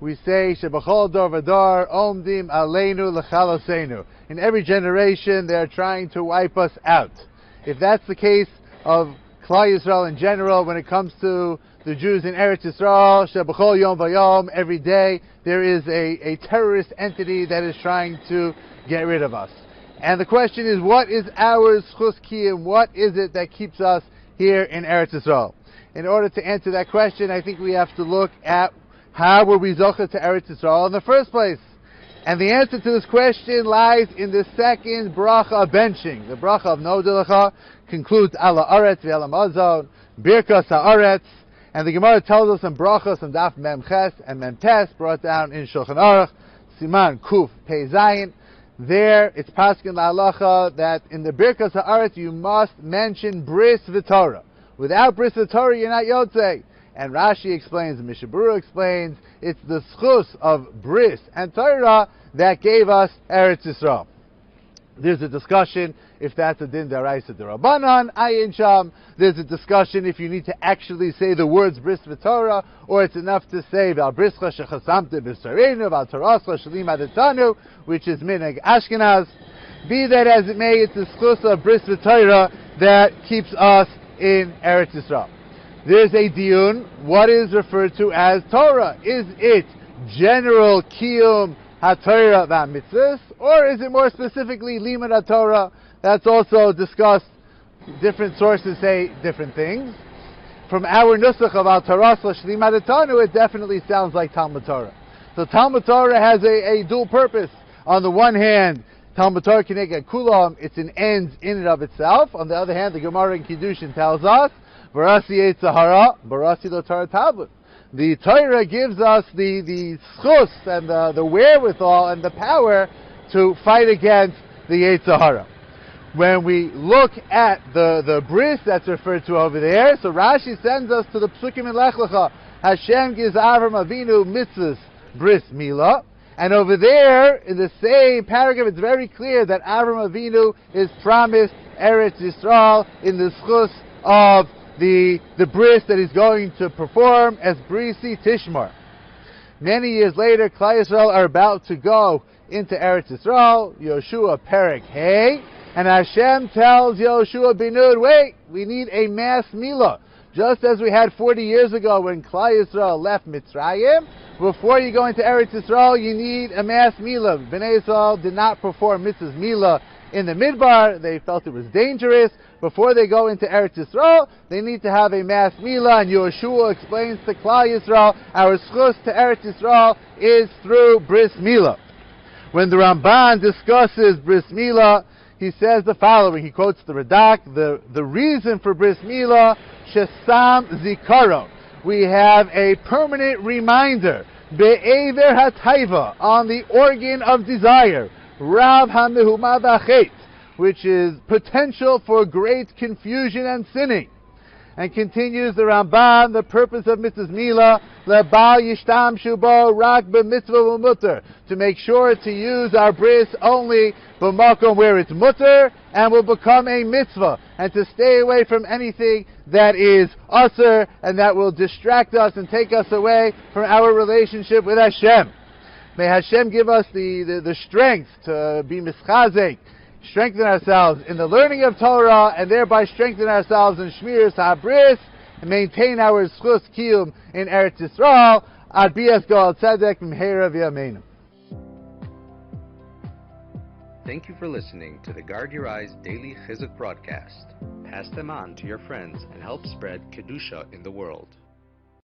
we say, Shebachol dor v'dor, omdim aleinu l'chalosenu. In every generation, they are trying to wipe us out. If that's the case of Klal Yisrael in general, when it comes to the Jews in Eretz Yisrael, Shebachol yom v'yom, every day, there is a terrorist entity that is trying to get rid of us. And the question is, what is our zchus kiyum? What is it that keeps us here in Eretz Yisrael? In order to answer that question, I think we have to look at how were we zocheh to Eretz Yisrael in the first place. And the answer to this question lies in the second bracha of benching. The bracha of Nodelecha concludes ala Eretz v'ala mazon, birkas ha'aretz, and the Gemara tells us in brachas on daf mem ches and mem tes, brought down in Shulchan Aruch, siman kuf pei zayin. There, it's paskin la'alacha that in the birkas ha'aretz you must mention bris v'torah. Without bris v'torah, you're not yotzei. And Rashi explains, and Mishabura explains, it's the schus of bris and Torah that gave us Eretz Yisrael. There's a discussion if that's a din daraisa derabanan, ayin sham. There's a discussion if you need to actually say the words bris v'torah, or it's enough to say val brischa shechasamte b'sareinu, val torascha shalim adetanu, which is minhag Ashkenaz. Be that as it may, it's the schus of bris v'torah that keeps us in Eretz Yisrael. There's a diyun, what is referred to as Torah? Is it general kiyum ha-Torah va-mitzvahs, or is it more specifically limud ha-Torah? That's also discussed. Different sources say different things. From our nusach of al-Torah shlim adetanu, it definitely sounds like Talmud Torah. So Talmud Torah has a dual purpose. On the one hand, Talmud Torah kineged kulam, it's an end in and of itself. On the other hand, the Gemara in Kiddushin tells us, Barasi Eitzahara, Barasi lo Torah Tablet. The Torah gives us the schus and the wherewithal and the power to fight against the Eitzahara. When we look at the bris that's referred to over there, so Rashi sends us to the Psukim in Lech Lecha. Hashem gives Avram Avinu mitzvahs bris milah. And over there, in the same paragraph, it's very clear that Avram Avinu is promised Eretz Yisrael in the schus of the bris that he's going to perform as Brisi Tishmar. Many years later, Klal Yisrael are about to go into Eretz Yisrael, Yoshua Perek Hey, and Hashem tells Yoshua bin Nun, wait, we need a mass milah. Just as we had 40 years ago when Klal Yisrael left Mitzrayim, before you go into Eretz Yisrael, you need a mass milah. Bnei Yisrael did not perform mitzvahs milah in the Midbar. They felt it was dangerous. Before they go into Eretz Yisrael, they need to have a mass milah, and Yoshua explains to Klal Yisrael, our schus to Eretz Yisrael is through bris milah. When the Ramban discusses bris milah, he says the following. He quotes the Radak, the reason for bris milah, shesam zikaro. We have a permanent reminder, be'ever hataiva, on the organ of desire, rav hamehuma v'achet, which is potential for great confusion and sinning. And continues the Ramban, the purpose of mitzvahs milah, lebal yishtam shubo rak b'mitzvah v'mutter, to make sure to use our bris only b'makom where it's mutter and will become a mitzvah, and to stay away from anything that is usher and that will distract us and take us away from our relationship with Hashem. May Hashem give us the strength to be mischazek, strengthen ourselves in the learning of Torah, and thereby strengthen ourselves in Shmiras HaBris, and maintain our zchus kiyum in Eretz Yisrael. Ad bias Goal Tzedek Mimheira V'Yameinu. Thank you for listening to the Guard Your Eyes Daily Chizuk broadcast. Pass them on to your friends and help spread Kedusha in the world.